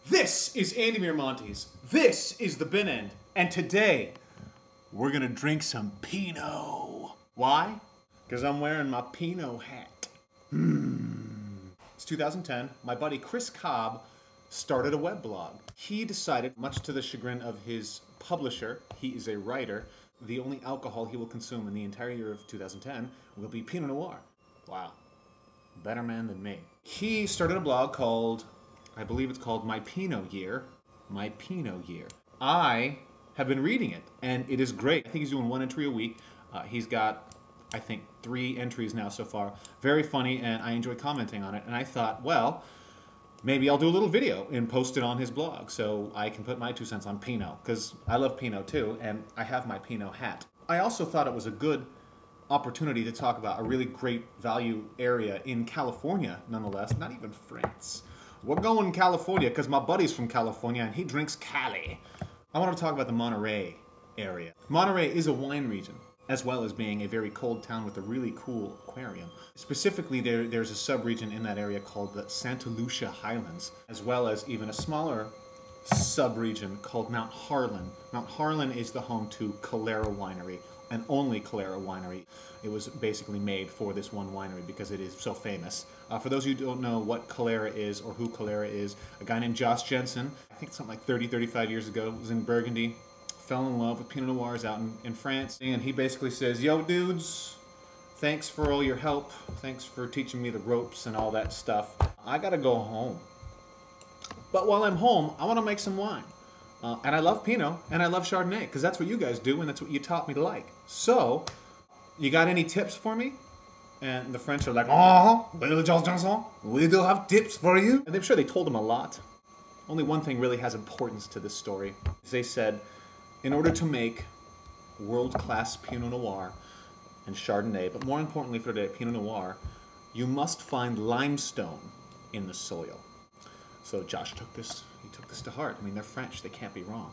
This is Andy Miramontes. This is the Bin End. And today, we're gonna drink some Pinot. Why? Because I'm wearing my Pinot hat. It's 2010. My buddy Chris Cobb started a web blog. He decided, much to the chagrin of his publisher, he is a writer, the only alcohol he will consume in the entire year of 2010 will be Pinot Noir. Wow. Better man than me. He started a blog called, I believe it's called My Pinot Year. My Pinot Year. I have been reading it, and it is great. I think he's doing one entry a week. He's got, I think, 3 entries now so far. Very funny, and I enjoy commenting on it. And I thought, well, maybe I'll do a little video and post it on his blog so I can put my 2 cents on Pinot, because I love Pinot too, and I have my Pinot hat. I also thought it was a good opportunity to talk about a really great value area in California, nonetheless, not even France. We're going to California because my buddy's from California and he drinks Cali. I want to talk about the Monterey area. Monterey is a wine region, as well as being a very cold town with a really cool aquarium. Specifically, there's a sub-region in that area called the Santa Lucia Highlands, as well as even a smaller sub-region called Mount Harlan. Mount Harlan is the home to Calera Winery, and only Calera Winery. It was basically made for this one winery because it is so famous. For those of you who don't know what Calera is or who Calera is, a guy named Josh Jensen, I think something like 35 years ago, was in Burgundy, fell in love with Pinot Noirs out in France, and he basically says, yo dudes, thanks for all your help, thanks for teaching me the ropes and all that stuff. I gotta go home. But while I'm home, I wanna make some wine. And I love Pinot, and I love Chardonnay, because that's what you guys do, and that's what you taught me to like. So, you got any tips for me? And the French are like, oh, we do have tips for you. And I'm sure they told him a lot. Only one thing really has importance to this story. They said, in order to make world-class Pinot Noir and Chardonnay, but more importantly for the Pinot Noir, you must find limestone in the soil. So Josh took this to heart. I mean, they're French, they can't be wrong.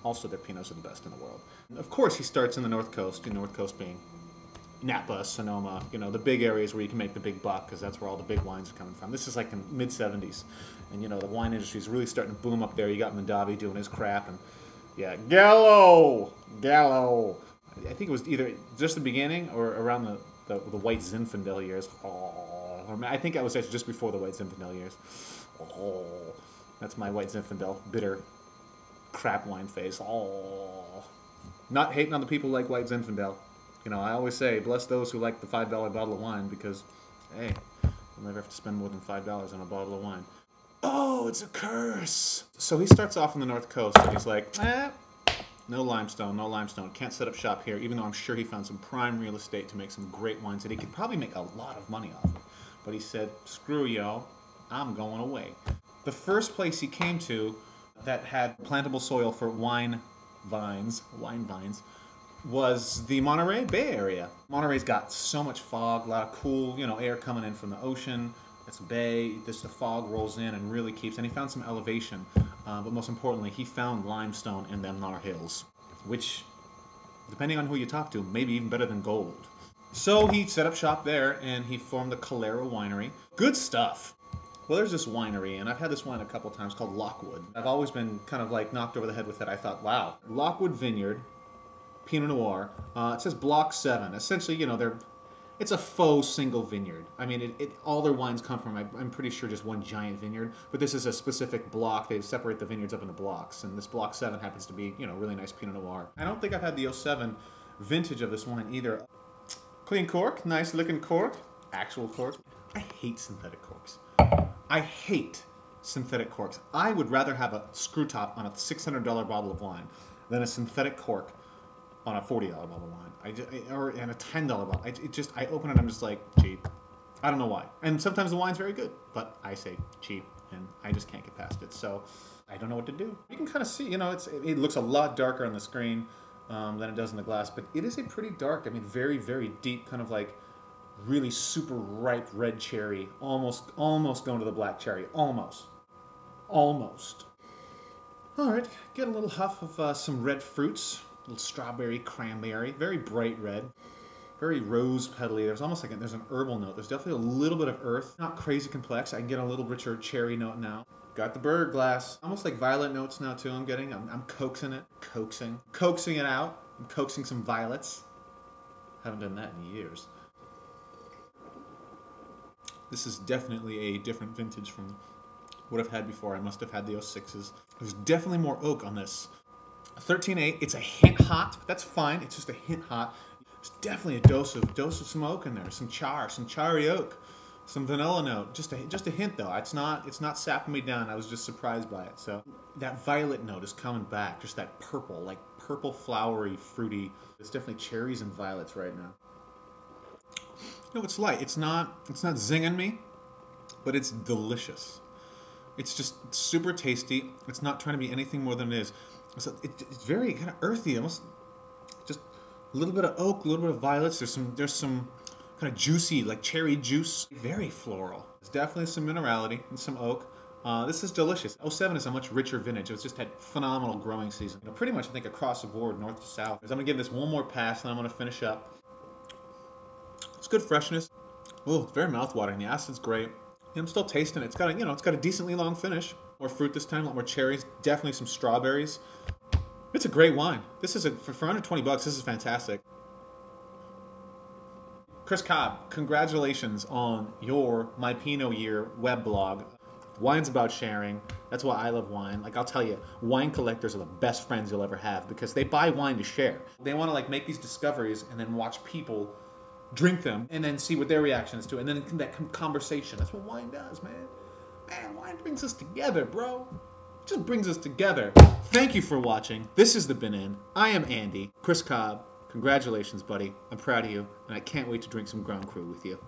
Also, their Pinots are the best in the world. Of course, he starts in the North Coast, the North Coast being Napa, Sonoma, you know, the big areas where you can make the big buck, because that's where all the big wines are coming from. This is like in the mid-70s, and you know, the wine industry is really starting to boom up there. You got Mondavi doing his crap, and yeah, Gallo! I think it was either just the beginning or around the White Zinfandel years. Oh, I think I was actually just before the White Zinfandel years. Oh, that's my White Zinfandel bitter crap wine face. Oh, not hating on the people who like White Zinfandel. You know, I always say, bless those who like the $5 bottle of wine, because, hey, you'll never have to spend more than $5 on a bottle of wine. Oh, it's a curse. So he starts off on the North Coast, and he's like, no limestone, can't set up shop here, even though I'm sure he found some prime real estate to make some great wines that he could probably make a lot of money off of. But he said, screw y'all, I'm going away. The first place he came to that had plantable soil for wine vines, was the Monterey Bay Area. Monterey's got so much fog, a lot of cool, you know, air coming in from the ocean. It's a bay, the fog rolls in and really keeps, and he found some elevation. But most importantly, he found limestone in them Nar Hills, which, depending on who you talk to, maybe even better than gold. So he set up shop there, and he formed the Calera Winery. Good stuff. Well, there's this winery, and I've had this wine a couple times called Lockwood. I've always been kind of like knocked over the head with it. I thought, wow, Lockwood Vineyard, Pinot Noir. It says Block 7. Essentially, you know, it's a faux single vineyard. I mean, all their wines come from, I'm pretty sure, just one giant vineyard. But this is a specific block. They separate the vineyards up into blocks. And this Block 7 happens to be, you know, really nice Pinot Noir. I don't think I've had the 07 vintage of this wine either. Clean cork, nice looking cork. Actual cork. I hate synthetic corks. I hate synthetic corks. I would rather have a screw top on a $600 bottle of wine than a synthetic cork on a $40 bottle of wine, or a $10 bottle. I open it, I'm just like, cheap. I don't know why. And sometimes the wine's very good, but I say cheap, and I just can't get past it. So I don't know what to do. You can kind of see, you know, it looks a lot darker on the screen than it does in the glass, but it is a pretty dark, I mean, very, very deep, kind of like really super ripe red cherry, almost going to the black cherry, almost. All right, get a little huff of some red fruits. A little strawberry, cranberry, very bright red, very rose petally. There's almost like there's an herbal note. There's definitely a little bit of earth, not crazy complex. I can get a little richer cherry note now. Got the bird glass. Almost like violet notes now too I'm getting. I'm coaxing it. Coaxing it out. I'm coaxing some violets. Haven't done that in years. This is definitely a different vintage from what I've had before. I must have had the 06s. There's definitely more oak on this. 13.8, it's a hint hot, but that's fine. It's just a hint hot. There's definitely a dose of some oak in there. Some charry oak. Some vanilla note, just a hint though. It's not sapping me down. I was just surprised by it. So that violet note is coming back. Just that purple, like purple, flowery, fruity. It's definitely cherries and violets right now. No, it's light. It's not zinging me, but it's delicious. It's just super tasty. It's not trying to be anything more than it is. So it's very kind of earthy, almost just a little bit of oak, a little bit of violets. There's some kind of juicy, like cherry juice. Very floral. There's definitely some minerality and some oak. This is delicious. 07 is a much richer vintage. It's just had phenomenal growing season. You know, pretty much I think across the board, north to south. I'm gonna give this one more pass, and I'm gonna finish up. It's good freshness. Oh, it's very mouthwatering. The acid's great. And I'm still tasting it. It's got a decently long finish. More fruit this time, a lot more cherries. Definitely some strawberries. It's a great wine. This is for under 20 bucks. This is fantastic. Chris Cobb, congratulations on your My Pinot Year web blog. Wine's about sharing. That's why I love wine. Like, I'll tell you, wine collectors are the best friends you'll ever have because they buy wine to share. They want to like make these discoveries and then watch people drink them and then see what their reaction is to it. And then that conversation. That's what wine does, man. Man, wine brings us together, bro. It just brings us together. Thank you for watching. This is The Bin End. I am Andy. Chris Cobb. Congratulations, buddy. I'm proud of you, and I can't wait to drink some Grand Cru with you.